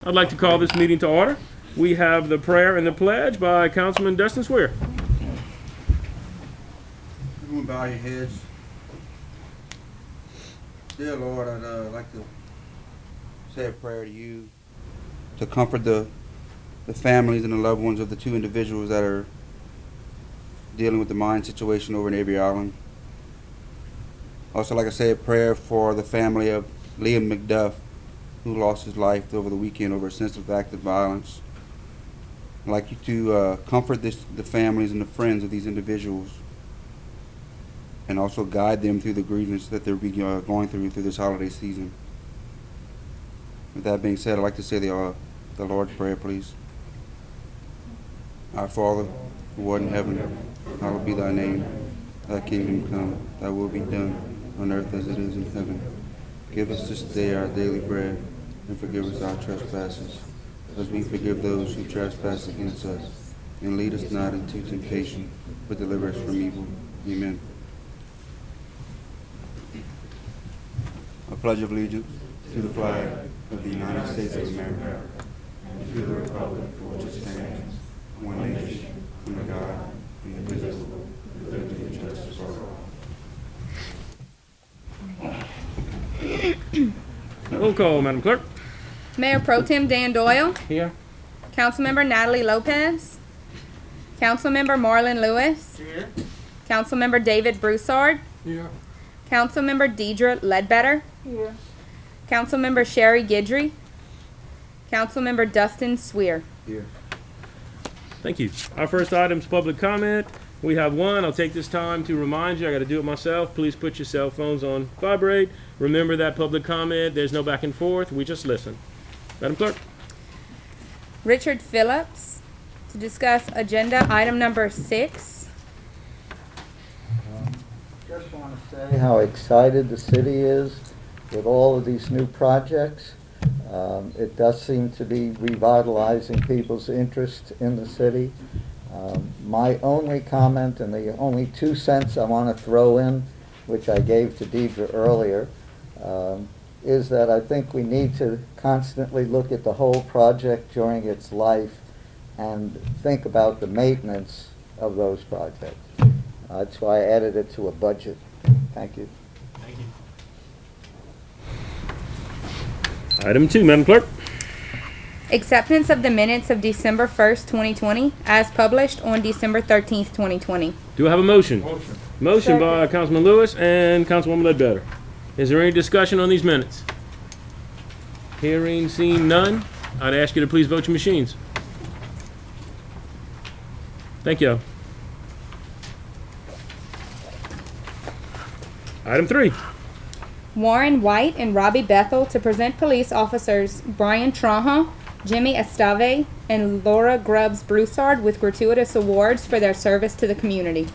I'd like to call this meeting to order. We have the prayer and the pledge by Councilman Dustin Swear. Everyone bow your heads. Dear Lord, I'd like to say a prayer to you to comfort the families and the loved ones of the two individuals that are dealing with the mine situation over in Avery Island. Also, like to say a prayer for the family of Liam McDuff, who lost his life over the weekend over a sensitive act of violence. I'd like you to comfort the families and the friends of these individuals, and also guide them through the grievance that they're going through this holiday season. With that being said, I'd like to say the Lord's Prayer, please. Our Father, who art in heaven, hallowed be thy name. Thy kingdom come, thy will be done, on earth as it is in heaven. Give us this day our daily bread, and forgive us our trespasses, as we forgive those who trespass against us. And lead us not into temptation, but deliver us from evil. Amen. I pledge allegiance to the flag of the United States of America, and to the republic for which it stands, one nation, under God, indivisible, with liberty and justice for all. Roll call, Madam Clerk. Mayor Pro Tem Dan Doyle, Here. Councilmember Natalie Lopez, Councilmember Marlon Lewis, Here. Councilmember David Broussard, Here. Councilmember Deidre Ledbetter, Here. Councilmember Sherry Guidry, Councilmember Dustin Swear. Here. Thank you. Our first item is public comment. We have one. I'll take this time to remind you, I got to do it myself. Please put your cell phones on vibrate. Remember that public comment, there's no back and forth. We just listen. Madam Clerk. Richard Phillips to discuss agenda item number 6. Just want to say how excited the city is with all of these new projects. It does seem to be revitalizing people's interest in the city. My only comment, and the only 2 cents I want to throw in, which I gave to Deidre earlier, is that I think we need to constantly look at the whole project during its life and think about the maintenance of those projects. That's why I added it to a budget. Thank you. Item 2, Madam Clerk. Acceptance of the minutes of December 1st, 2020, as published on December 13th, 2020. Do I have a motion? Motion by Councilman Lewis and Councilwoman Ledbetter. Is there any discussion on these minutes? Hearing, seeing none, I'd ask you to please vote your machines. Thank you. Item 3. Warren White and Robbie Bethel to present police officers Brian Traha, Jimmy Estave, and Laura Grubbs Broussard with gratuitous awards for their service to the community.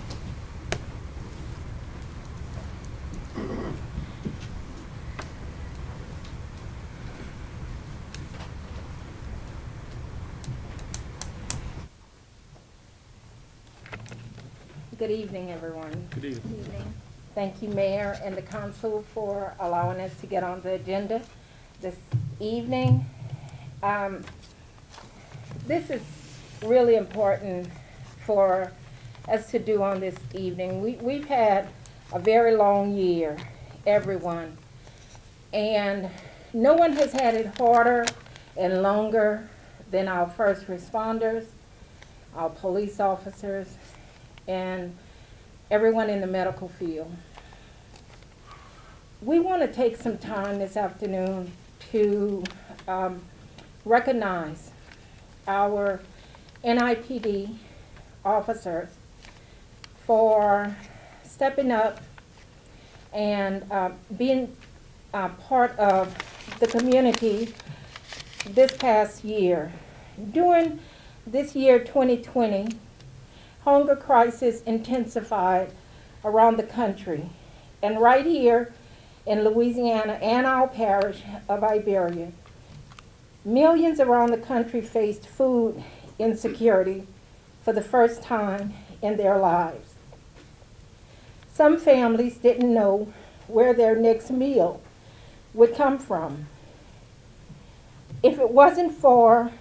Good evening, everyone. Good evening. Thank you, Mayor and the council, for allowing us to get on the agenda this evening. This is really important for us to do on this evening. We've had a very long year, everyone, and no one has had it harder and longer than our first responders, our police officers, and everyone in the medical field. We want to take some time this afternoon to recognize our NIPD officers for stepping up and being part of the community this past year. During this year, 2020, hunger crisis intensified around the country, and right here in Louisiana and our parish of Iberia, millions around the country faced food insecurity for the first time in their lives. Some families didn't know where their next meal would come from. If it wasn't for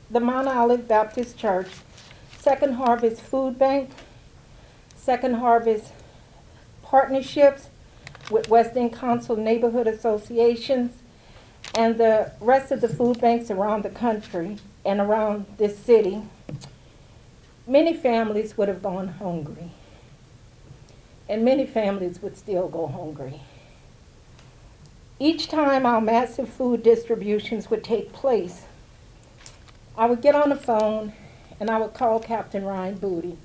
the Mount Olive Baptist Church, Second Harvest Food Bank, Second Harvest partnerships with West End Council Neighborhood Associations, and the rest of the food banks around the country and around this city, many families would have gone hungry. And many families would still go hungry. Each time our massive food distributions would take place, I would get on the phone and I would call Captain Ryan Booty.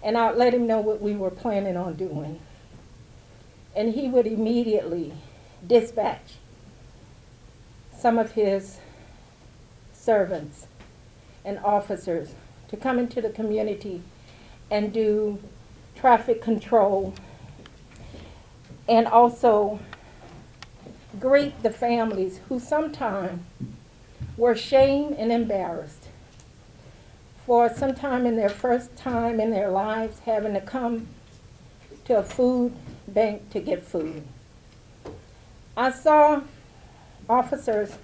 And I would let him know what we were planning on doing. And he would immediately dispatch some of his servants and officers to come into the community and do traffic control, and also greet the families who sometimes were ashamed and embarrassed for sometime in their first time in their lives having to come to a food bank to get food. I saw officers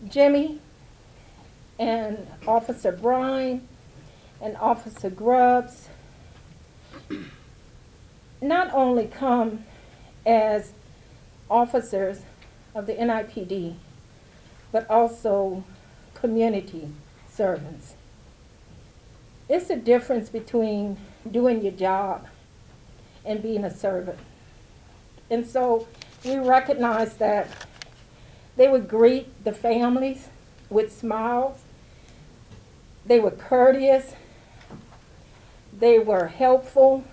Jimmy and Officer Bryan and Officer Grubbs not only come as officers of the NIPD, but also community servants. It's a difference between doing your job and being a servant. And so we recognize that they would greet the families with smiles. They were courteous. They were helpful.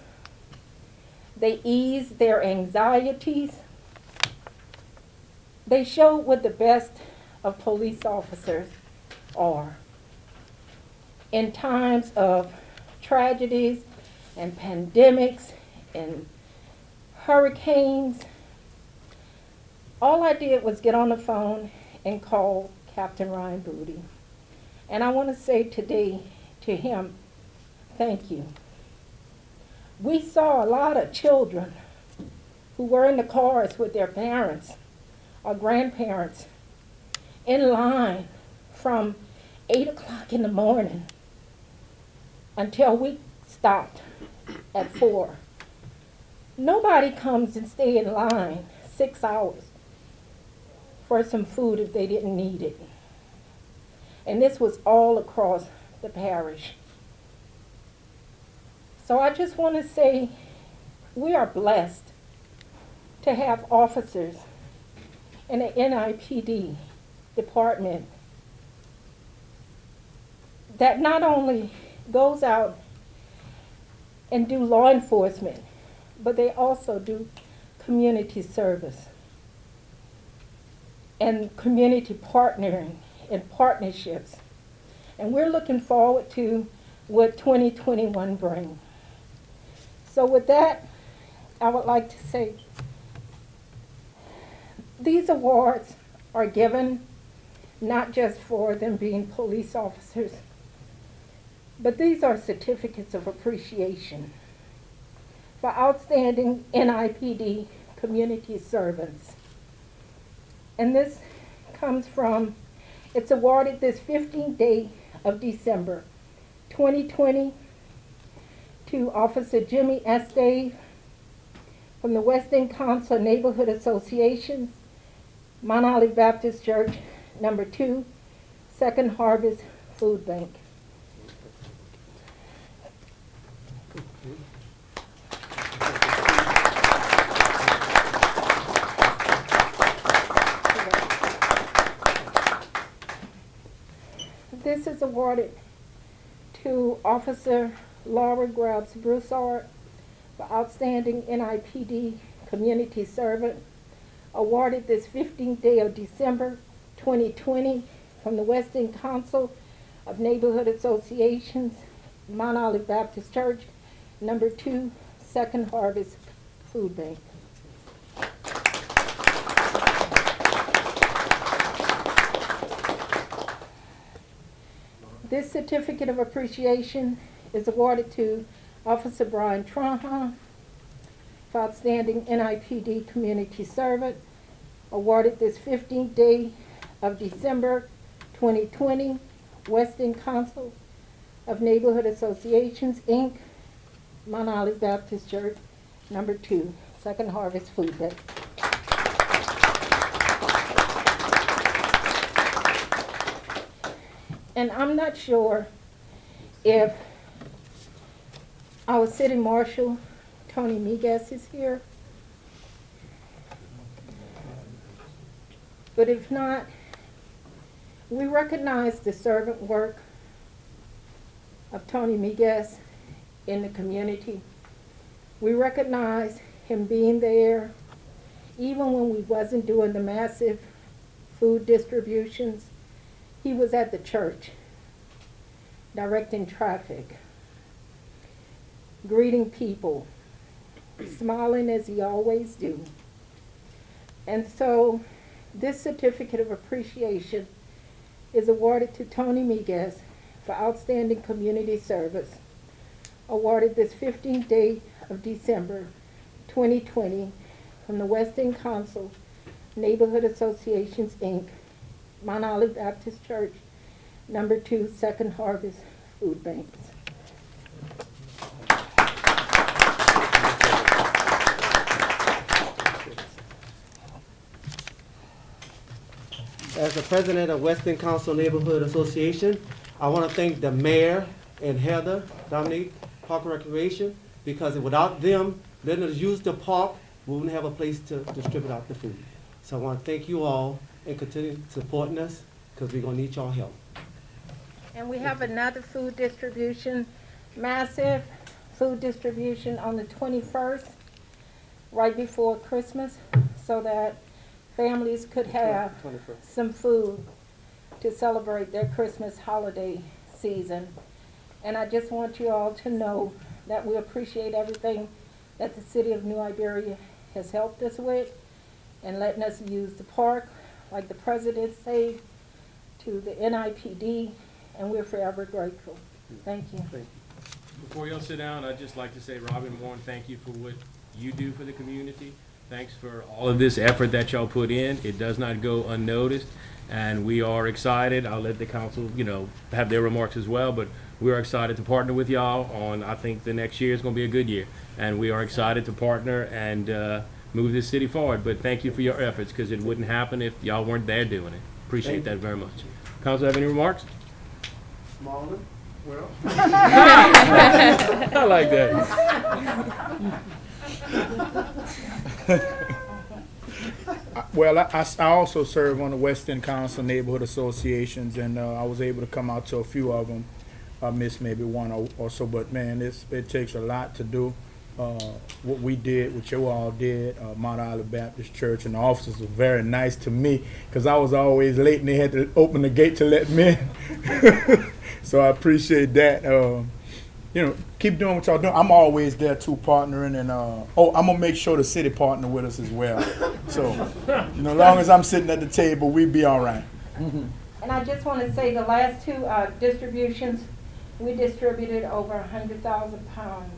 They eased their anxieties. They showed what the best of police officers are. In times of tragedies and pandemics and hurricanes, all I did was get on the phone and call Captain Ryan Booty. And I want to say today to him, thank you. We saw a lot of children who were in the cars with their parents or grandparents in line from 8 o'clock in the morning until we stopped at 4. Nobody comes and stay in line 6 hours for some food if they didn't need it. And this was all across the parish. So I just want to say we are blessed to have officers in the NIPD department that not only goes out and do law enforcement, but they also do community service and community partnering and partnerships. And we're looking forward to what 2021 brings. So with that, I would like to say these awards are given not just for them being police officers, but these are certificates of appreciation for outstanding NIPD community servants. And this comes from, it's awarded this 15th day of December 2020 to Officer Jimmy Estave from the West End Council Neighborhood Associations, Mount Olive Baptist Church, number 2, Second Harvest Food Bank. This is awarded to Officer Laura Grubbs Broussard for outstanding NIPD community servant, awarded this 15th day of December 2020 from the West End Council of Neighborhood Associations, Mount Olive Baptist Church, number 2, Second Harvest Food Bank. This certificate of appreciation is awarded to Officer Brian Trahan for outstanding NIPD community servant, awarded this 15th day of December 2020 Western Council of Neighborhood Associations, Inc., Mount Olive Baptist Church, number 2, Second Harvest Food Bank. And I'm not sure if our city marshal, Tony Miguez, is here. But if not, we recognize the servant work of Tony Miguez in the community. We recognize him being there even when we wasn't doing the massive food distributions. He was at the church, directing traffic, greeting people, smiling as he always do. And so this certificate of appreciation is awarded to Tony Miguez for outstanding community service, awarded this 15th day of December 2020 from the Western Council Neighborhood Associations, Inc., Mount Olive Baptist Church, number 2, Second Harvest Food Banks. As the president of Western Council Neighborhood Association, I want to thank the mayor and Heather, Dominique, Park and Recreation, because without them letting us use the park, we wouldn't have a place to distribute out the food. So I want to thank you all and continue supporting us because we're going to need y'all help. And we have another food distribution, massive food distribution on the 21st, right before Christmas, so that families could have 21st. some food to celebrate their Christmas holiday season. And I just want you all to know that we appreciate everything that the city of New Iberia has helped us with and letting us use the park, like the president said, to the NIPD, and we're forever grateful. Thank you. Before y'all sit down, I'd just like to say, Robin, Warren, thank you for what you do for the community. Thanks for all of this effort that y'all put in. It does not go unnoticed, and we are excited. I'll let the council, have their remarks as well, but we're excited to partner with y'all on, I think the next year is going to be a good year, and we are excited to partner and move this city forward. But thank you for your efforts, because it wouldn't happen if y'all weren't there doing it. Appreciate that very much. Council, have any remarks? Marlon? Well, I like that. Well, I also serve on the West End Council Neighborhood Associations, and I was able to come out to a few of them. I missed maybe one or so, but man, it takes a lot to do what we did, what you all did, Mount Olive Baptist Church, and the officers were very nice to me because I was always late and they had to open the gate to let me in. So I appreciate that. Keep doing what y'all doing. I'm always there too, partnering, and I'm gonna make sure the city partner with us as well. So, as long as I'm sitting at the table, we be all right. And I just want to say the last two distributions, we distributed over 100,000 pounds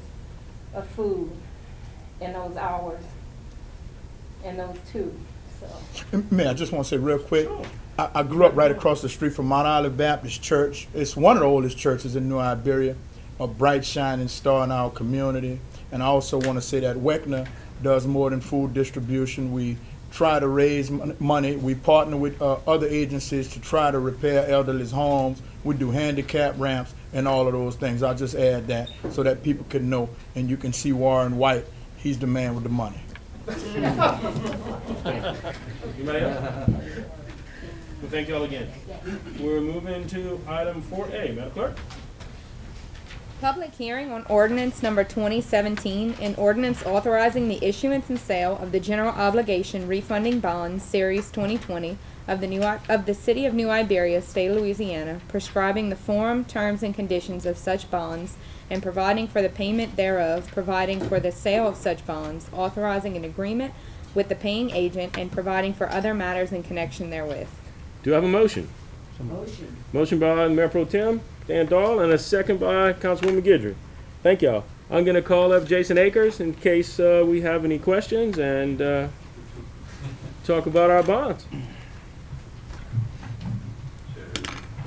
of food in those hours, in those two. So. Man, I just want to say real quick, I grew up right across the street from Mount Olive Baptist Church. It's one of the oldest churches in New Iberia, a bright shining star in our community. And I also want to say that Weckner does more than food distribution. We try to raise money. We partner with other agencies to try to repair elderly's homes. We do handicap ramps and all of those things. I'll just add that so that people can know, and you can see Warren White. He's the man with the money. Anybody else? Well, thank you all again. We're moving to item 4A. Madam Clerk? Public hearing on ordinance number 2017, an ordinance authorizing the issuance and sale of the general obligation refunding bonds, Series 2020, of the City of New Iberia, State of Louisiana, prescribing the form, terms, and conditions of such bonds, and providing for the payment thereof, providing for the sale of such bonds, authorizing an agreement with the paying agent, and providing for other matters in connection therewith. Do I have a motion? Motion by Mayor Pro Tem Dan Dahl, and a second by Councilwoman Guidry. Thank y'all. I'm going to call up Jason Akers in case we have any questions, and talk about our bonds.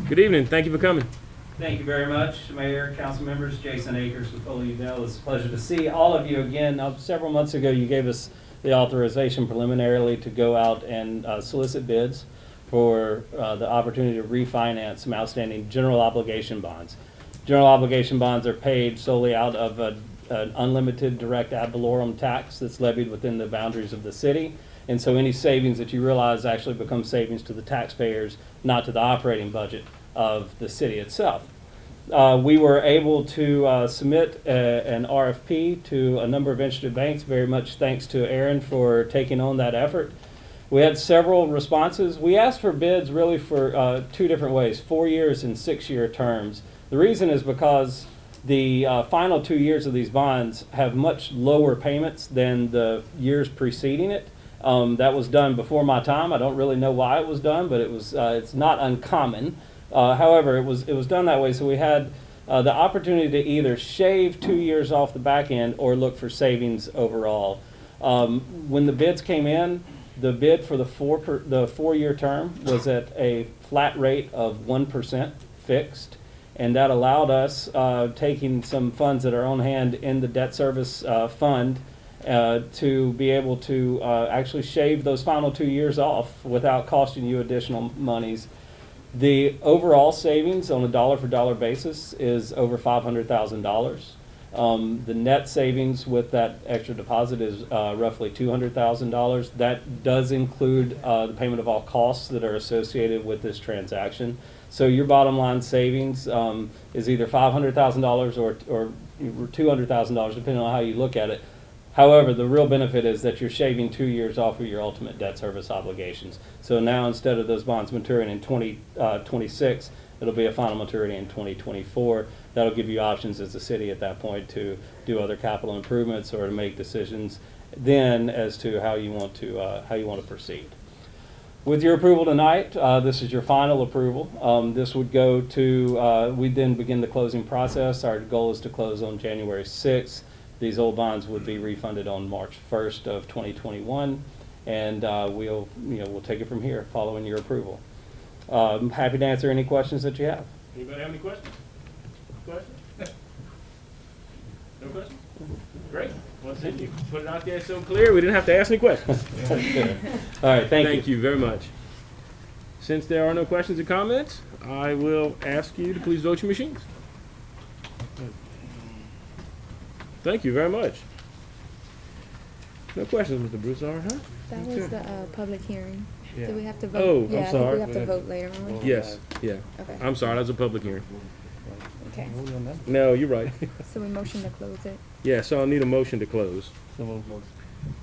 Good evening. Thank you for coming. Thank you very much, Mayor, council members. Jason Akers with Foley Udell. It's a pleasure to see all of you again. Several months ago, you gave us the authorization preliminarily to go out and solicit bids for the opportunity to refinance some outstanding general obligation bonds. General obligation bonds are paid solely out of an unlimited direct ad valorem tax that's levied within the boundaries of the city. And so any savings that you realize actually become savings to the taxpayers, not to the operating budget of the city itself. We were able to submit an RFP to a number of interested banks, very much thanks to Aaron for taking on that effort. We had several responses. We asked for bids really for two different ways, 4 years and 6-year terms. The reason is because the final 2 years of these bonds have much lower payments than the years preceding it. That was done before my time. I don't really know why it was done, but it's not uncommon. However, it was done that way, so we had the opportunity to either shave 2 years off the back end or look for savings overall. When the bids came in, the bid for the 4-year term was at a flat rate of 1% fixed, and that allowed us, taking some funds that are on hand in the debt service fund, to be able to actually shave those final 2 years off without costing you additional monies. The overall savings on a dollar-for-dollar basis is over $500,000. The net savings with that extra deposit is roughly $200,000. That does include the payment of all costs that are associated with this transaction. So your bottom line savings is either $500,000 or $200,000, depending on how you look at it. However, the real benefit is that you're shaving 2 years off of your ultimate debt service obligations. So now, instead of those bonds maturing in 2026, it'll be a final maturity in 2024. That'll give you options as a city at that point to do other capital improvements or to make decisions then as to how you want to proceed. With your approval tonight, this is your final approval. This would go to, we then begin the closing process. Our goal is to close on January 6th. These old bonds would be refunded on March 1st of 2021, and we'll take it from here following your approval. I'm happy to answer any questions that you have. Anybody have any questions? No questions? Great. Well, thank you. Put it out there so clear, we didn't have to ask any questions. All right, thank you. Thank you very much. Since there are no questions or comments, I will ask you to please vote your machines. Thank you very much. No questions, Mr. Broussard, huh? That was the public hearing. Yeah. Do we have to vote? Oh, I'm Yeah, I think sorry. we have to vote later on. Yes, yeah. Okay. I'm sorry, that was a public hearing. Okay. No, you're right. So we motion to close it. Yeah, so I'll need a motion to close.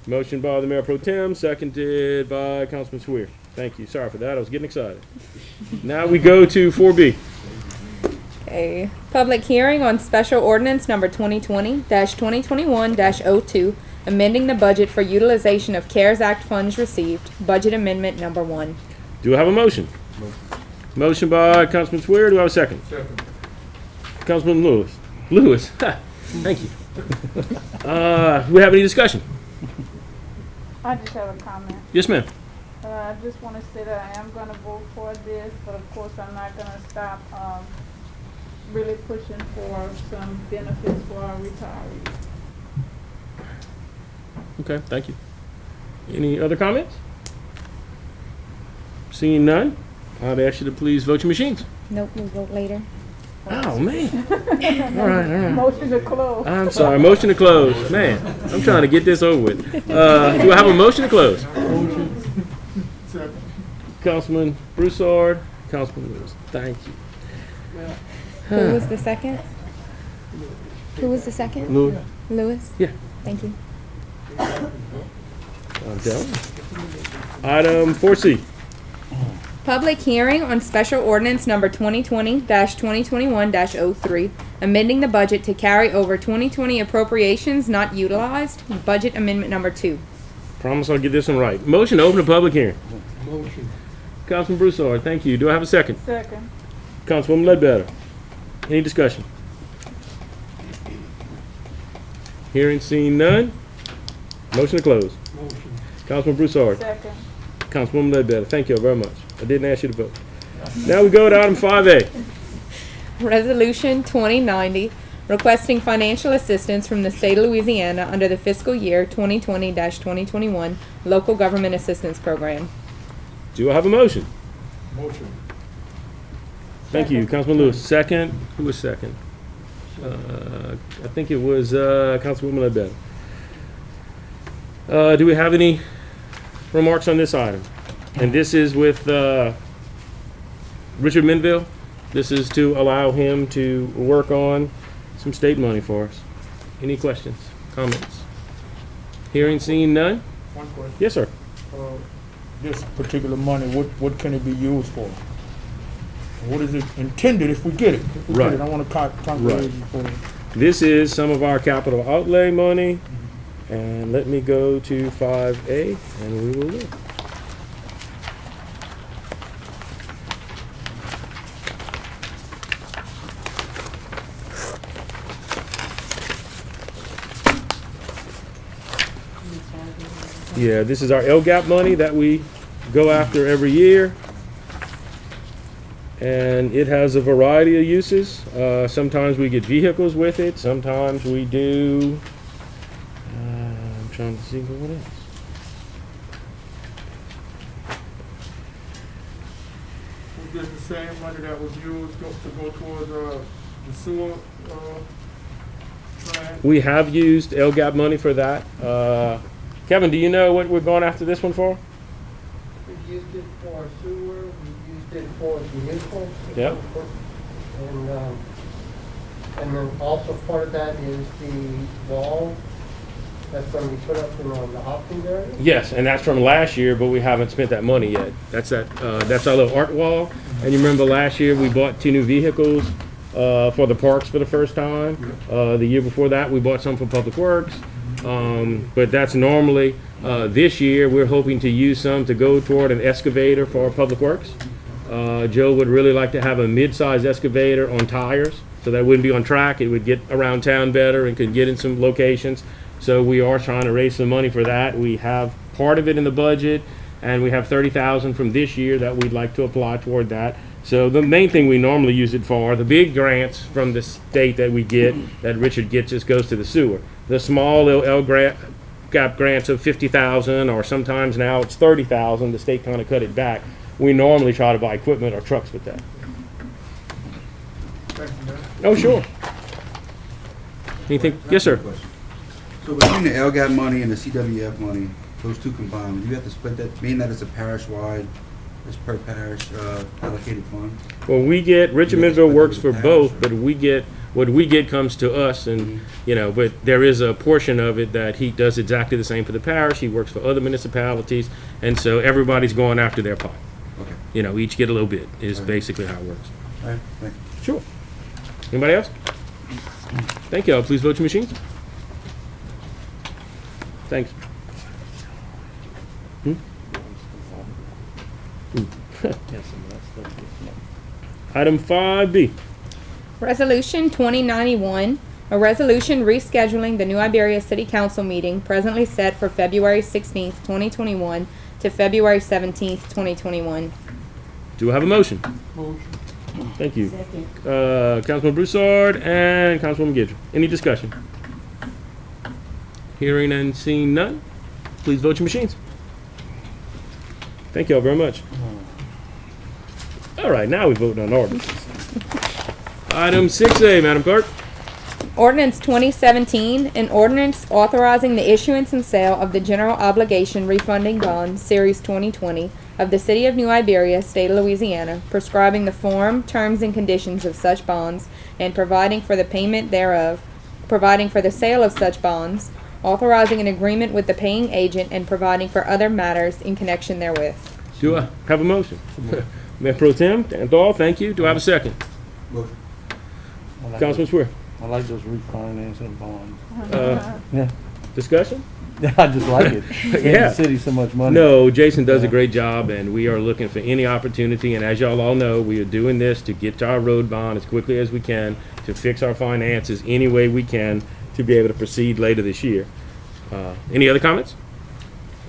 Motion by the Mayor Pro Tem, seconded by Councilman Swear. Thank you. Sorry for that. I was getting excited. Now we go to 4B. A public hearing on special ordinance number 2020-2021-02, amending the budget for utilization of CARES Act funds received, budget amendment number 1. Do I have a motion? Motion by Councilman Swear. Do I have a second? Second. Councilman Lewis. Lewis. Thank you. Do we have any discussion? I just have a comment. Yes, ma'am. I just want to say that I am going to vote for this, but of course I'm not going to stop really pushing for some benefits for our retirees. Okay, thank you. Any other comments? Seeing none, I'd ask you to please vote your machines. Nope, we'll vote later. Oh, man. All right. Motion to close. I'm sorry. Motion to close. Man, I'm trying to get this over with. Do I have a motion to close? Councilman Broussard, Councilman Lewis. Thank you. Who was the second? Who was the second? Lewis. Lewis? Yeah. Thank you. I'm down. Item 4C. Public hearing on special ordinance number 2020-2021-03, amending the budget to carry over 2020 appropriations not utilized, budget amendment number 2. Promise I'll get this one right. Motion to open the public hearing. Motion. Councilman Broussard, thank you. Do I have a second? Second. Councilwoman Ledbetter. Any discussion? Hearing seen none. Motion to close. Motion. Councilman Broussard. Second. Councilwoman Ledbetter, thank you very much. I didn't ask you to vote. Now we go to item 5A. Resolution 2090, requesting financial assistance from the state of Louisiana under the fiscal year 2020-2021 Local Government Assistance Program. Do I have a motion? Motion. Thank you, Councilman Lewis. Second, who was second? I think it was Councilwoman Ledbetter. Do we have any remarks on this item? And this is with Richard Minville. This is to allow him to work on some state money for us. Any questions, comments? Hearing, seeing none? One question. Yes, sir. This particular money, what can it be used for? What is it intended if we get it? If we Right. get it, I want to calculate it for This is some of our capital outlay money. And let me go to 5A and we will look. Yeah, this is our LGAP money that we go after every year. And it has a variety of uses. Sometimes we get vehicles with it. Sometimes we do. I'm trying to see what else. Was this the same money that was used to go towards the sewer plant? We have used LGAP money for that. Kevin, do you know what we're going after this one for? We used it for sewer, we used it for vehicles. Yep. And then also part of that is the wall that's going to be put up in the Hopkins area. Yes, and that's from last year, but we haven't spent that money yet. That's our little art wall. And you remember last year we bought 2 new vehicles for the parks for the first time. The year before that we bought some for Public Works. But that's normally, this year we're hoping to use some to go toward an excavator for Public Works. Joe would really like to have a mid-size excavator on tires, so that it wouldn't be on track. It would get around town better and could get in some locations. So we are trying to raise some money for that. We have part of it in the budget, and we have $30,000 from this year that we'd like to apply toward that. So the main thing we normally use it for, the big grants from the state that we get, that Richard gets, just goes to the sewer. The small little LGAP grants of $50,000, or sometimes now it's $30,000. The state kind of cut it back. We normally try to buy equipment or trucks with that. Thank you, man. Oh, sure. Anything? Yes, sir. So between the LGAP money and the CWF money, those two combined, you have to split that, meaning that it's a parish-wide, it's per parish allocated fund? Well, we get, Richard Minville works for both, but we get, what we get comes to us, and, you know, but there is a portion of it that he does exactly the same for the parish. He works for other municipalities, and so everybody's going after their pot. Okay. You know, each get a little bit, is basically how it works. All right, thank you. Sure. Anybody else? Thank y'all. Please vote your machines. Thanks. Item 5B. Resolution 2091, a resolution rescheduling the New Iberia City Council meeting presently set for February 16th, 2021 to February 17th, 2021. Do I have a motion? Motion. Thank you. Councilman Broussard and Councilwoman Gidger. Any discussion? Hearing and seeing none, please vote your machines. Thank you all very much. All right, now we're voting on ordinances. Item 6A, Madam Clerk. Ordinance 2017, an ordinance authorizing the issuance and sale of the general obligation refunding bond, Series 2020, of the City of New Iberia, State of Louisiana, prescribing the form, terms, and conditions of such bonds, and providing for the payment thereof, providing for the sale of such bonds, authorizing an agreement with the paying agent, and providing for other matters in connection therewith. Do I have a motion? Mayor Pro Tem, Dan Dahl, thank you. Do I have a second? Motion. Councilman Swear. I like those refinancing bonds. Discussion? I just like it. Saves Yeah. the city so much money. No, Jason does a great job, and we are looking for any opportunity. And as y'all all know, we are doing this to get to our road bond as quickly as we can, to fix our finances any way we can to be able to proceed later this year. Any other comments?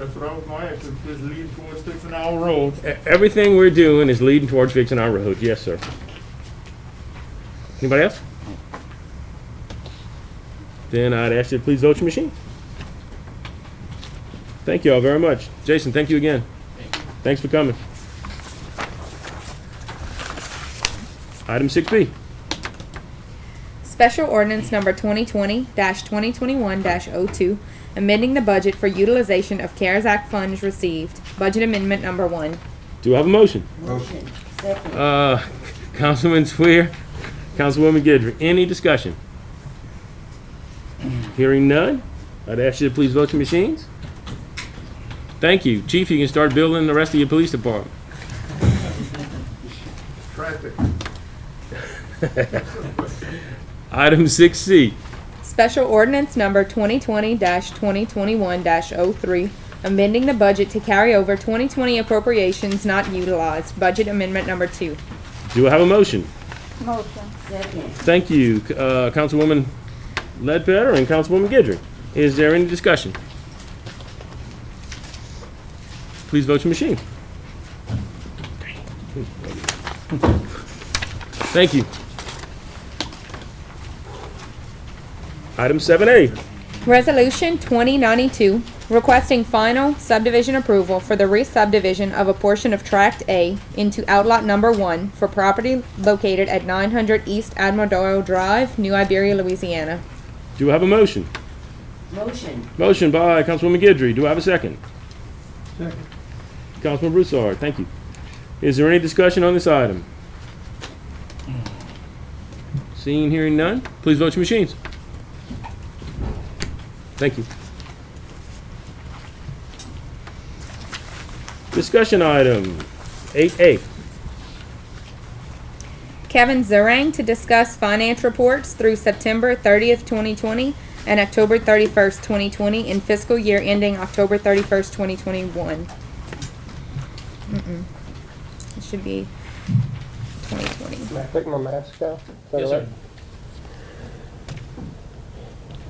That's what I was gonna ask, if this leading towards fixing our roads. Everything we're doing is leading towards fixing our roads. Yes, sir. Anybody else? Then I'd ask you to please vote your machine. Thank you all very much. Jason, thank you again. Thanks for coming. Item 6B. Special ordinance number 2020-2021-02, amending the budget for utilization of CARES Act funds received. Budget amendment number 1. Do I have a motion? Motion. Councilman Swear, Councilwoman Guidry. Any discussion? Hearing none, I'd ask you to please vote your machines. Thank you. Chief, you can start building the rest of your police department. Traffic. Item 6C. Special ordinance number 2020-2021-03, amending the budget to carry over 2020 appropriations not utilized. Budget amendment number 2. Do I have a motion? Motion. Thank you, Councilwoman Ledbetter and Councilwoman Guidry. Is there any discussion? Please vote your machine. Thank you. Item 7A. Resolution 2092, requesting final subdivision approval for the re-subdivision of a portion of Tract A into Outlot Number 1 for property located at 900 East Admiral Doyle Drive, New Iberia, Louisiana. Do I have a motion? Motion. Motion by Councilwoman Guidry. Do I have a second? Second. Councilman Broussard, thank you. Is there any discussion on this item? Seeing, hearing none, please vote your machines. Thank you. Discussion item 8A. Kevin Zerang to discuss finance reports through September 30th, 2020 and October 31st, 2020 in fiscal year ending October 31st, 2021. It should be 2020. May I take my mask off? Yes, sir.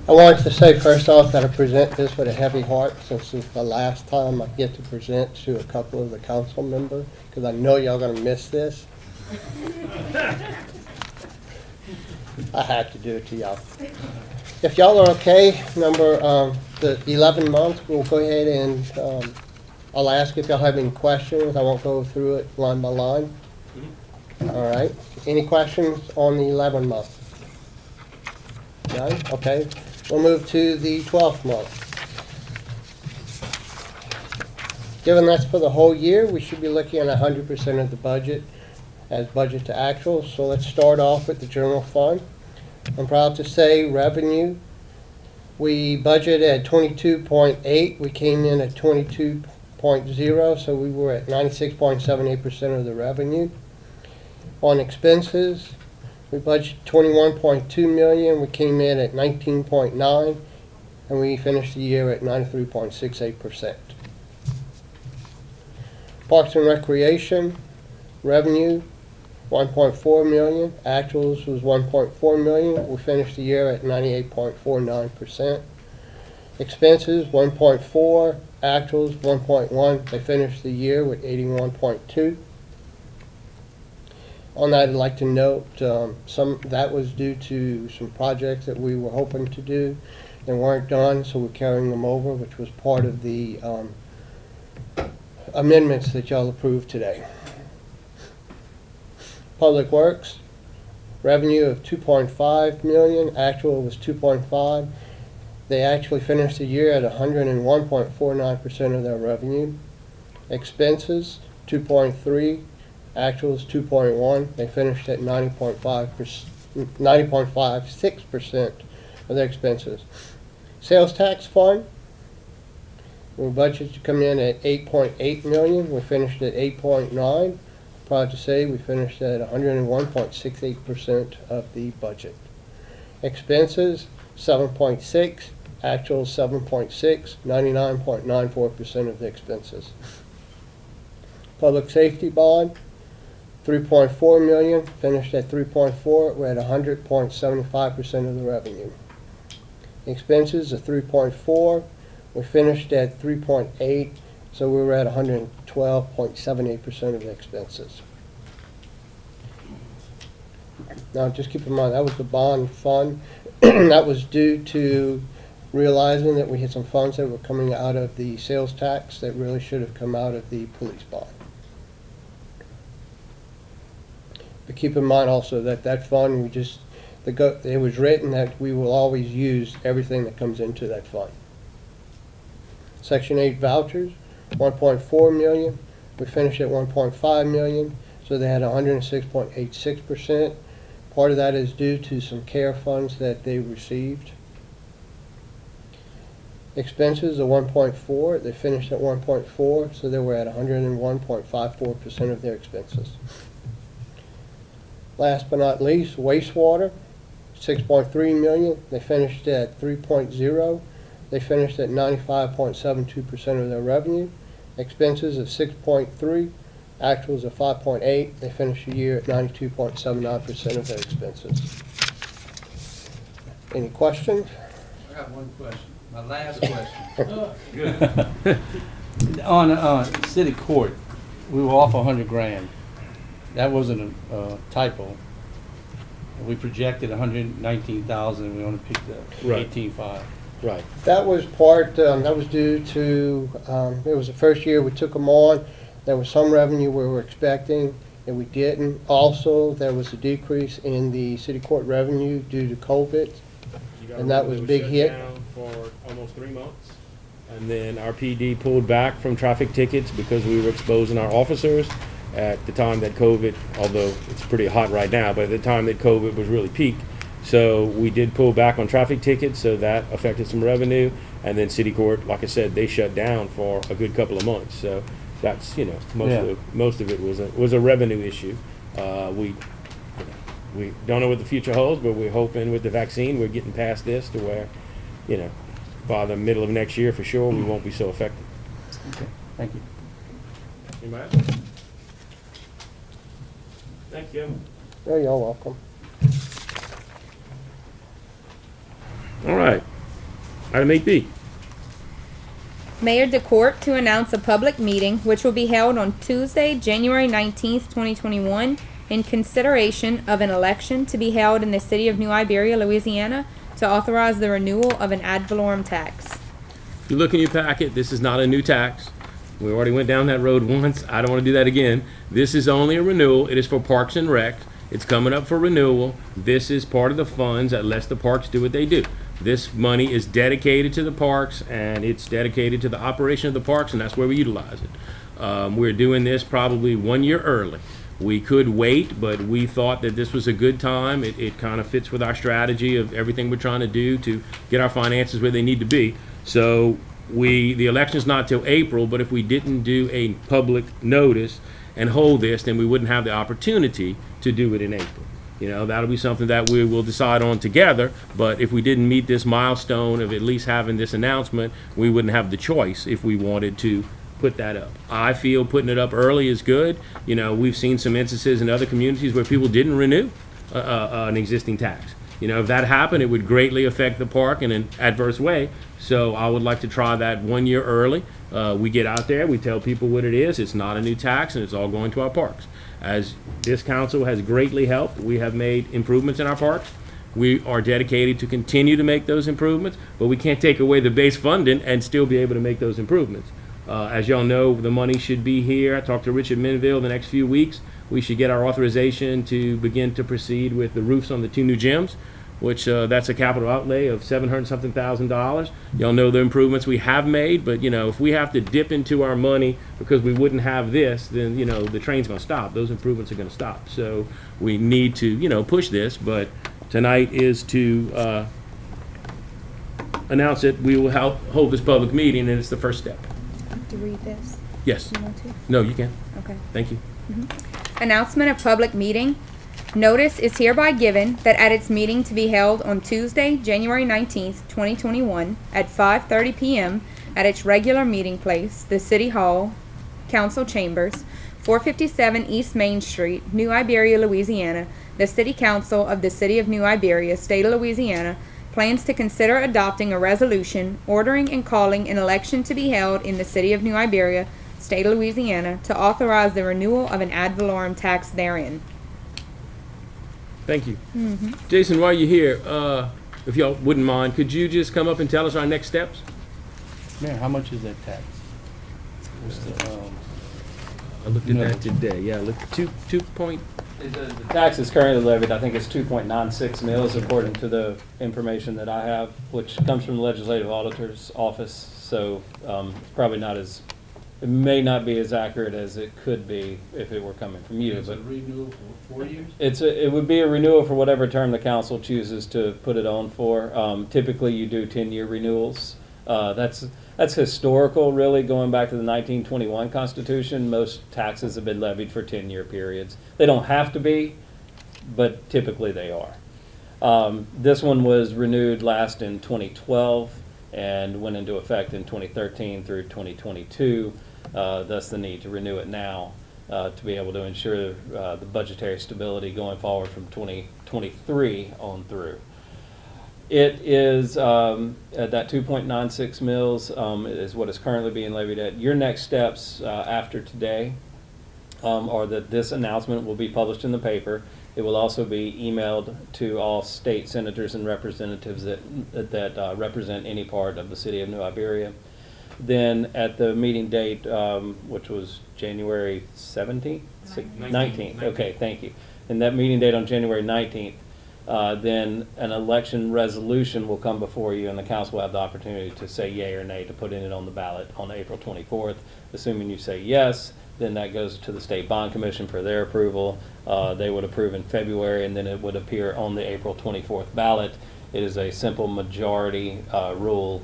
I wanted to say first off that I present this with a heavy heart since it's the last time I get to present to a couple of the council members, because I know y'all gonna miss this. I had to do it to y'all. If y'all are okay, the 11 months, we'll go ahead and, I'll ask if y'all have any questions. I won't go through it line by line. All right. Any questions on the 11 month? None? Okay. We'll move to the 12th month. Given that's for the whole year, we should be looking at 100% of the budget as budget to actual. So let's start off with the general fund. I'm proud to say revenue, we budgeted at 22.8. We came in at 22.0, so we were at 96.78% of the revenue. On expenses, we budgeted 21.2 million. We came in at 19.9, and we finished the year at 93.68%. Parks and Recreation, revenue, 1.4 million. Actuals was 1.4 million. We finished the year at 98.49%. Expenses, 1.4. Actuals, 1.1. They finished the year with 81.2. On that, I'd like to note that was due to some projects that we were hoping to do and weren't done, so we're carrying them over, which was part of the amendments that y'all approved today. Public Works, revenue of 2.5 million, actual was 2.5. They actually finished the year at 101.49% of their revenue. Expenses, 2.3. Actuals 2.1. They finished at 90.56% of their expenses. Sales tax fund, we budgeted to come in at 8.8 million. We finished at 8.9. Proud to say we finished at 101.68% of the budget. Expenses 7.6. Actuals 7.6. 99.94% of the expenses. Public safety bond, 3.4 million, finished at 3.4. We're at 100.75% of the revenue. Expenses are 3.4. We finished at 3.8, so we were at 112.78% of the expenses. Now, just keep in mind, that was the bond fund. That was due to realizing that we had some funds that were coming out of the sales tax that really should have come out of the police bond. But keep in mind also that that fund, it was written that we will always use everything that comes into that fund. Section 8 vouchers, 1.4 million. We finished at 1.5 million, so they had 106.86%. Part of that is due to some care funds that they received. Expenses are 1.4. They finished at 1.4, so they were at 101.54% of their expenses. Last but not least, wastewater, 6.3 million. They finished at 3.0. They finished at 95.72% of their revenue. Expenses of 6.3. Actuals of 5.8. They finished the year at 92.79% of their expenses. Any questions? I got one question. My last question. On city court, we were off 100 grand. That wasn't a typo. We projected 119,000, and we only picked up Right. 18.5. Right. That was part, that was due to, it was the first year we took them on. There was some revenue we were expecting and we didn't. Also, there was a decrease in the city court revenue due to COVID. And that was a big hit. Down for almost 3 months. And then our PD pulled back from traffic tickets because we were exposing our officers at the time that COVID, although it's pretty hot right now, but at the time that COVID was really peaked. So we did pull back on traffic tickets, so that affected some revenue. And then city court, like I said, they shut down for a good couple of months. So that's, most of it was a revenue issue. We don't know what the future holds, but we're hoping with the vaccine, we're getting past this to where, by the middle of next year for sure, we won't be so affected. Okay, thank you. Anybody else? Thank you. Oh, you're welcome. All right. Item 8B. Mayor DeCourt to announce a public meeting which will be held on Tuesday, January 19th, 2021, in consideration of an election to be held in the city of New Iberia, Louisiana, to authorize the renewal of an ad valorem tax. If you look in your packet, this is not a new tax. We already went down that road once. I don't want to do that again. This is only a renewal. It is for Parks and Rec. It's coming up for renewal. This is part of the funds that lets the parks do what they do. This money is dedicated to the parks, and it's dedicated to the operation of the parks, and that's where we utilize it. We're doing this probably 1 year early. We could wait, but we thought that this was a good time. It kind of fits with our strategy of everything we're trying to do to get our finances where they need to be. So the election's not till April, but if we didn't do a public notice and hold this, then we wouldn't have the opportunity to do it in April. That'll be something that we will decide on together, but if we didn't meet this milestone of at least having this announcement, we wouldn't have the choice if we wanted to put that up. I feel putting it up early is good. We've seen some instances in other communities where people didn't renew an existing tax. If that happened, it would greatly affect the park in an adverse way. So I would like to try that 1 year early. We get out there, we tell people what it is. It's not a new tax, and it's all going to our parks. As this council has greatly helped, we have made improvements in our parks. We are dedicated to continue to make those improvements, but we can't take away the base funding and still be able to make those improvements. As y'all know, the money should be here. I talked to Richard Minville the next few weeks. We should get our authorization to begin to proceed with the roofs on the 2 new gyms, which that's a capital outlay of $700-something thousand. Y'all know the improvements we have made, but if we have to dip into our money because we wouldn't have this, then the train's going to stop. Those improvements are going to stop. So we need to push this, but tonight is to announce it. We will hold this public meeting, and it's the first step. To read this? Yes. You want to? No, you can. Okay. Thank you. Announcement of public meeting. Notice is hereby given that at its meeting to be held on Tuesday, January 19th, 2021, at 5:30 p.m. at its regular meeting place, the City Hall, Council Chambers, 457 East Main Street, New Iberia, Louisiana, the City Council of the City of New Iberia, State of Louisiana, plans to consider adopting a resolution ordering and calling an election to be held in the city of New Iberia, state of Louisiana, to authorize the renewal of an ad valorem tax therein. Thank you. Jason, while you're here, if y'all wouldn't mind, could you just come up and tell us our next steps? Mayor, how much is that tax? What's the, I looked at that today. Yeah, look, 2 point. The tax is currently levied, I think it's 2.96 mils according to the information that I have, which comes from the legislative auditor's office. So it's probably not as, it may not be as accurate as it could be if it were coming from you. It's a But renewal for 4 years? it would be a renewal for whatever term the council chooses to put it on for. Typically, you do 10-year renewals. That's historical, really, going back to the 1921 Constitution. Most taxes have been levied for 10-year periods. They don't have to be, but typically they are. This one was renewed last in 2012 and went into effect in 2013 through 2022, thus the need to renew it now to be able to ensure the budgetary stability going forward from 2023 on through. It is at that 2.96 mils is what is currently being levied at. Your next steps after today are that this announcement will be published in the paper. It will also be emailed to all state senators and representatives that represent any part of the city of New Iberia. Then at the meeting date, which was January 17th? 19th. Okay, thank you. And that meeting date on January 19th, then an election resolution will come before you, and the council will have the opportunity to say yea or nay to put it on the ballot on April 24th. Assuming you say yes, then that goes to the State Bond Commission for their approval. They would approve in February, and then it would appear on the April 24th ballot. It is a simple majority rule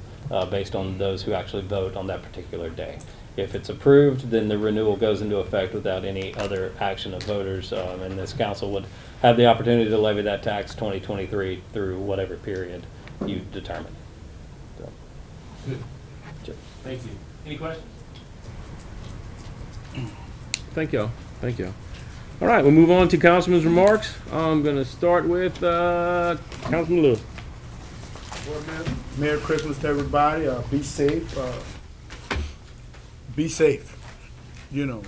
based on those who actually vote on that particular day. If it's approved, then the renewal goes into effect without any other action of voters, and this council would have the opportunity to levy that tax 2023 through whatever period you determine. So. Good. Sure. Thank you. Any questions? Thank y'all. Thank y'all. All right, we'll move on to Councilman's remarks. I'm going to start with Councilman Lewis. Well, Merry Christmas to everybody. Be safe. Be safe. You know,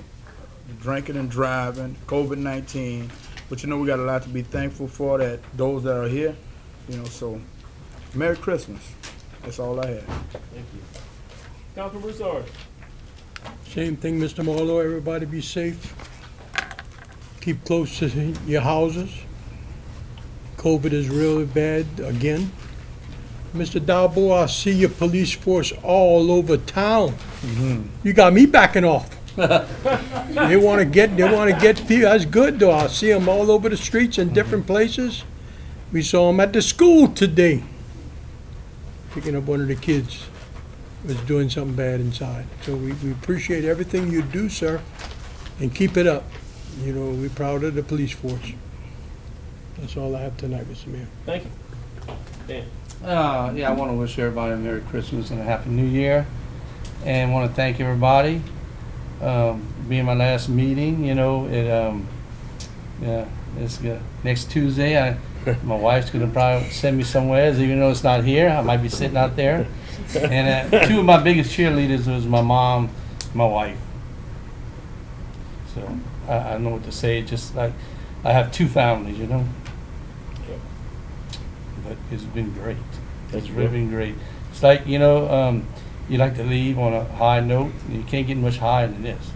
drinking and driving, COVID-19. But you know, we got a lot to be thankful for, that those that are here. You know, so Merry Christmas. That's all I have. Thank you. Councilman Broussard. Same thing, Mr. Marlowe. Everybody be safe. Keep close to your houses. COVID is really bad again. Mr. Dalbo, I see your police force all over town. You got me backing off. They want to get people. That's good though. I see them all over the streets in different places. We saw them at the school today, picking up one of the kids who was doing something bad inside. So we appreciate everything you do, sir, and keep it up. You know, we're proud of the police force. That's all I have tonight, Mr. Mayor. Thank you. Dan. Yeah, I want to wish everybody a Merry Christmas and a Happy New Year, and want to thank everybody. Being my last meeting, you know, it's good. Next Tuesday, my wife's gonna probably send me somewhere, even though it's not here. I might be sitting out there. And two of my biggest cheerleaders was my mom, my wife. So I know what to say. Just like I have two families, you know. But it's been great. It's really been great. It's like, you know, you like to leave on a high note. You can't get much higher than this.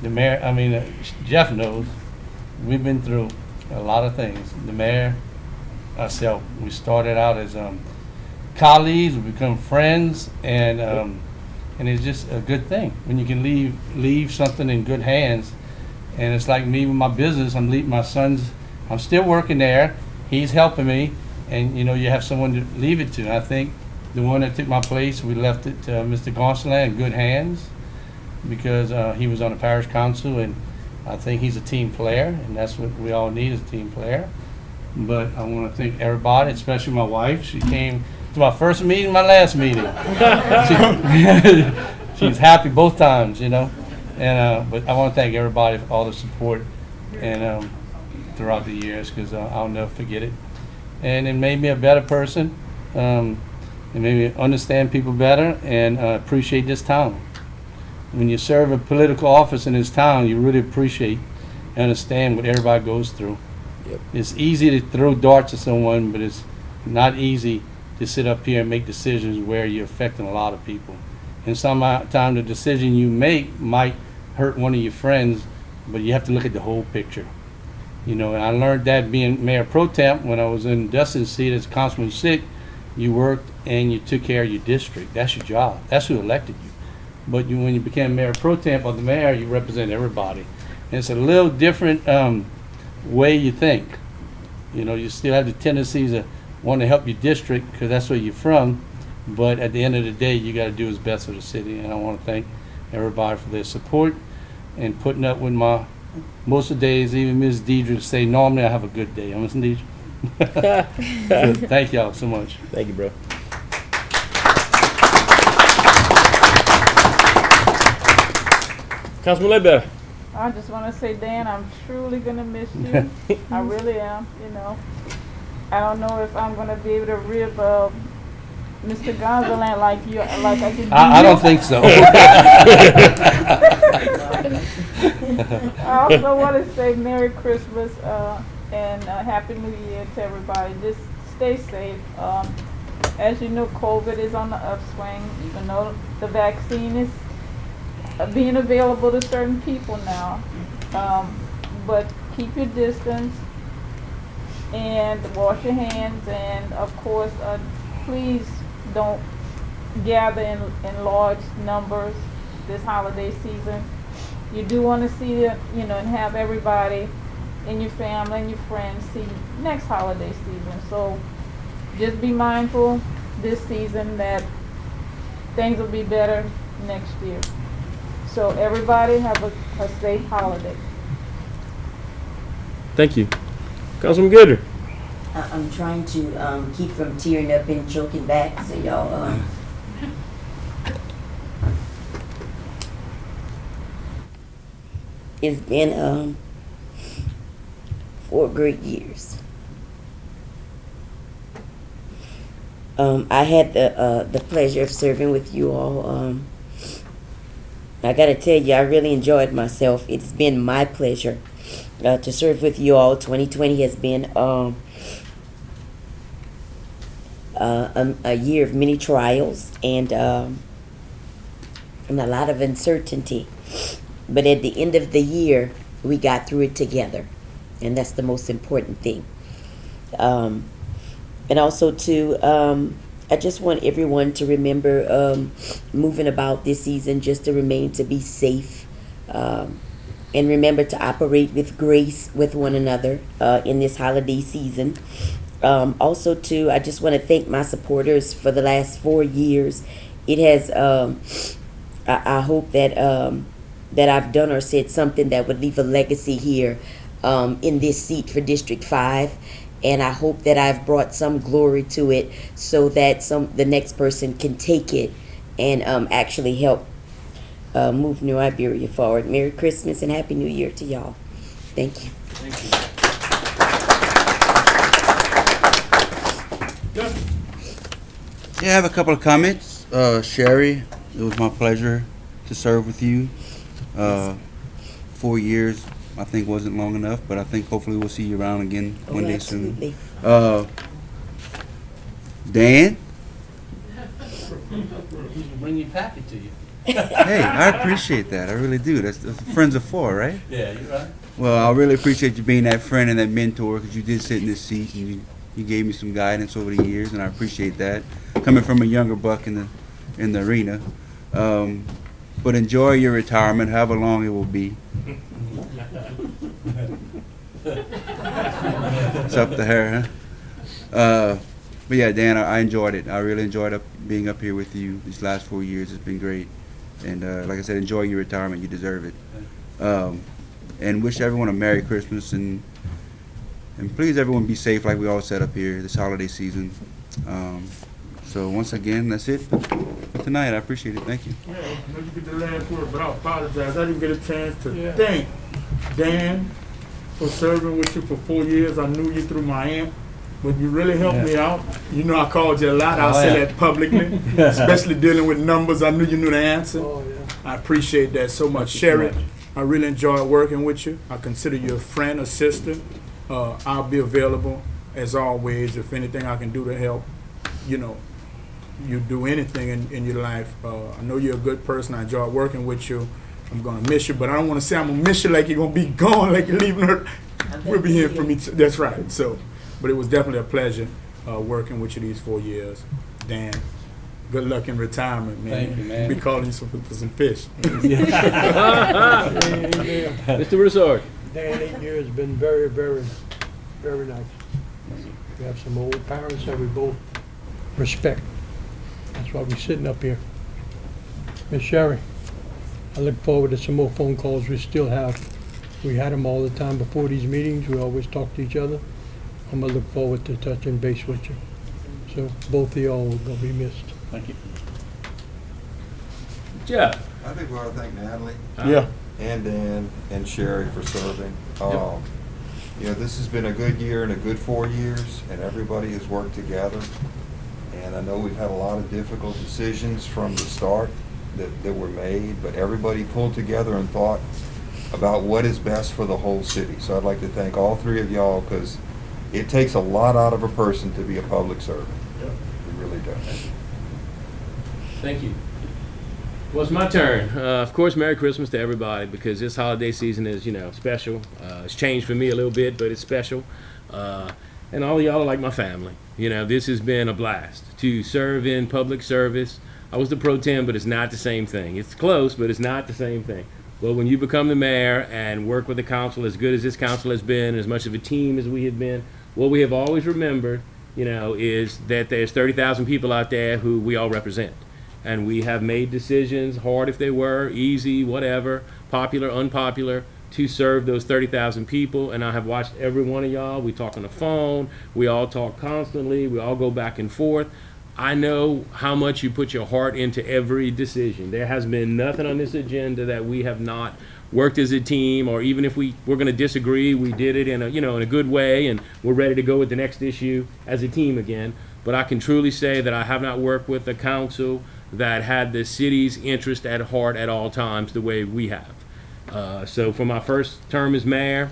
The mayor, Jeff knows, we've been through a lot of things. The mayor, ourselves, we started out as colleagues, we become friends, and it's just a good thing when you can leave something in good hands. And it's like me with my business. I'm still working there. He's helping me, and you know, you have someone to leave it to. I think the one that took my place, we left it to Mr. Gonsolin in good hands, because he was on the parish council, and I think he's a team player, and that's what we all need, is a team player. But I want to thank everybody, especially my wife. She came to my first meeting, my last meeting. She was happy both times, you know. And but I want to thank everybody for all the support and throughout the years, because I'll never forget it. and it made me a better person. It made me understand people better and appreciate this town. When you serve a political office in this town, you really appreciate and understand what everybody goes through. Yep. It's easy to throw darts at someone, but it's not easy to sit up here and make decisions where you're affecting a lot of people. And sometimes the decision you make might hurt one of your friends, but you have to look at the whole picture. You know, and I learned that being mayor pro temp when I was in Dustin's seat as councilman sick. You worked and you took care of your district. That's your job. That's who elected you. But when you became mayor pro temp or the mayor, you represent everybody. And it's a little different way you think. You know, you still have the tendencies to want to help your district because that's where you're from. But at the end of the day, you got to do what's best for the city. And I want to thank everybody for their support and putting up with my most of the days, even Ms. Deidre say, normally I have a good day. I'm Ms. Deidre. So, thank y'all so much. Thank you, bro. Councilman Ledbetter. I just want to say, Dan, I'm truly going to miss you. I really am, you know. I don't know if I'm going to be able to rib Mr. Gonzoland like I did. I don't think so. I also want to say Merry Christmas and Happy New Year to everybody. Just stay safe. As you know, COVID is on the upswing, even though the vaccine is being available to certain people now. But keep your distance and wash your hands, and of course, please don't gather in large numbers this holiday season. You do want to see it, you know, and have everybody in your family and your friends see next holiday season. So just be mindful this season that things will be better next year. So everybody have a safe holiday. Thank you. Councilman Gooder. I'm trying to keep from tearing up and choking back, so y'all it's been 4 great years. I had the pleasure of serving with you all. I gotta tell you, I really enjoyed myself. It's been my pleasure to serve with you all. 2020 has been a year of many trials and a lot of uncertainty. But at the end of the year, we got through it together, and that's the most important thing. And also, too, I just want everyone to remember moving about this season, just to remain to be safe, and remember to operate with grace with one another in this holiday season. Also, too, I just want to thank my supporters for the last 4 years. It has, I hope that that I've done or said something that would leave a legacy here in this seat for District 5. And I hope that I've brought some glory to it so that the next person can take it and actually help move New Iberia forward. Merry Christmas and Happy New Year to y'all. Thank you. Thank you. Yeah, I have a couple of comments. Sherry, it was my pleasure to serve with you. 4 years, I think, wasn't long enough, but I think hopefully we'll see you around again one day soon. Dan? Bring your packet to you. Hey, I appreciate that. I really do. That's friends of 4, right? Yeah, you're right. Well, I really appreciate you being that friend and that mentor, because you did sit in this seat and you gave me some guidance over the years, and I appreciate that. Coming from a younger buck in the arena. But enjoy your retirement, however long it will be. It's up to her, huh? But yeah, Dan, I enjoyed it. I really enjoyed being up here with you these last 4 years. It's been great. And like I said, enjoy your retirement. You deserve it. And wish everyone a Merry Christmas. And please, everyone, be safe like we all said up here this holiday season. So once again, that's it for tonight. I appreciate it. Thank you. Yeah, let me get the last word, but I apologize. I didn't get a chance to thank Dan for serving with you for 4 years. I knew you through my aunt, but you really helped me out. You know I called you a lot. I'll say that publicly, especially dealing with numbers. I knew you knew the answer. Oh, yeah. I appreciate that so much. Sherry, I really enjoy working with you. I consider you a friend, a sister. I'll be available as always. If anything I can do to help, you know, you do anything in your life. I know you're a good person. I enjoy working with you. I'm gonna miss you, but I don't want to say I'm gonna miss you like you're gonna be gone, like you're leaving her. We'll be here from each. That's right. So, but it was definitely a pleasure working with you these 4 years, Dan. Good luck in retirement, man. Thank you, man. Be calling you for some fish. Mr. Broussard. Dan, 8 years has been very, very, very nice. We have some old parents that we both respect. That's why we're sitting up here. Miss Sherry, I look forward to some more phone calls we still have. We had them all the time before these meetings. We always talk to each other. I'm gonna look forward to touching base with you. So both of y'all are gonna be missed. Thank you. Jeff. I think we ought to thank Natalie. Yeah. And Dan and Sherry for serving. You know, this has been a good year and a good 4 years, and everybody has worked together. And I know we've had a lot of difficult decisions from the start that were made, but everybody pulled together and thought about what is best for the whole city. So I'd like to thank all three of y'all, because it takes a lot out of a person to be a public servant. Yeah. It really does. Thank you. Well, it's my turn. Of course, Merry Christmas to everybody, because this holiday season is, you know, special. It's changed for me a little bit, but it's special. And all of y'all are like my family. You know, this has been a blast to serve in public service. I was the pro tem, but it's not the same thing. It's close, but it's not the same thing. Well, when you become the mayor and work with the council as good as this council has been, as much of a team as we have been, what we have always remembered, you know, is that there's 30,000 people out there who we all represent. And we have made decisions, hard if they were, easy, whatever, popular, unpopular, to serve those 30,000 people. And I have watched every one of y'all. We talk on the phone. We all talk constantly. We all go back and forth. I know how much you put your heart into every decision. There has been nothing on this agenda that we have not worked as a team, or even if we're going to disagree, we did it in a, you know, in a good way, and we're ready to go with the next issue as a team again. But I can truly say that I have not worked with a council that had the city's interest at heart at all times the way we have. So for my first term as mayor,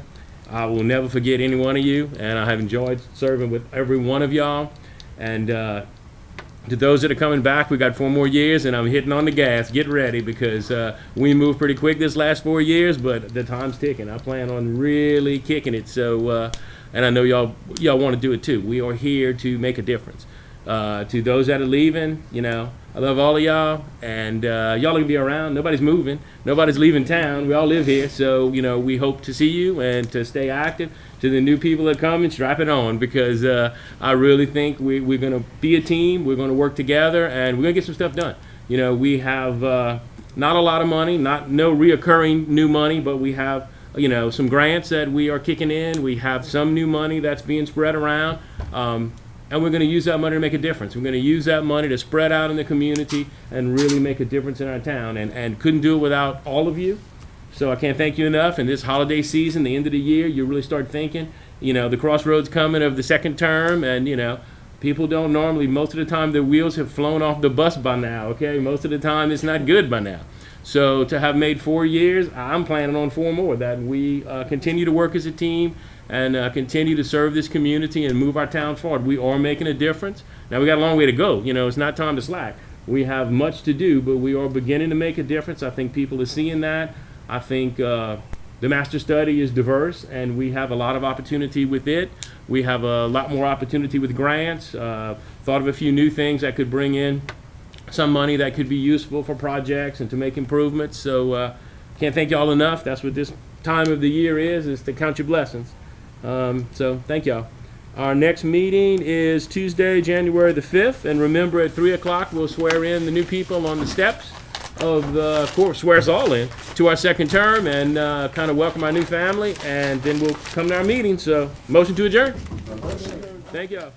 I will never forget any one of you, and I have enjoyed serving with every one of y'all. And to those that are coming back, we got 4 more years, and I'm hitting on the gas. Get ready, because we moved pretty quick this last 4 years, but the time's ticking. I plan on really kicking it. So, and I know y'all want to do it too. We are here to make a difference. To those that are leaving, you know, I love all of y'all, and y'all are gonna be around. Nobody's moving. Nobody's leaving town. We all live here, so you know we hope to see you and to stay active. To the new people that come, and strap it on, because I really think we're gonna be a team. We're gonna work together, and we're gonna get some stuff done. You know, we have not a lot of money, no reoccurring new money, but we have, you know, some grants that we are kicking in. We have some new money that's being spread around. And we're going to use that money to make a difference. We're going to use that money to spread out in the community and really make a difference in our town. And couldn't do it without all of you. So I can't thank you enough. And this holiday season, the end of the year, you really start thinking, you know, the crossroads coming of the second term. And, you know, people don't normally, most of the time, the wheels have flown off the bus by now, okay? Most of the time, it's not good by now. So to have made 4 years, I'm planning on 4 more, that we continue to work as a team and continue to serve this community and move our town forward. We are making a difference. Now, we got a long way to go. You know, it's not time to slack. We have much to do, but we are beginning to make a difference. I think people are seeing that. I think the master study is diverse, and we have a lot of opportunity with it. We have a lot more opportunity with grants. Thought of a few new things that could bring in some money that could be useful for projects and to make improvements. So can't thank y'all enough. That's what this time of the year is to count your blessings. So thank y'all. Our next meeting is Tuesday, January the 5th. And remember, at 3 o'clock, we'll swear in the new people on the steps of course, swear us all in to our second term, and kind of welcome our new family. And then we'll come to our meeting. So motion to adjourn. Thank y'all.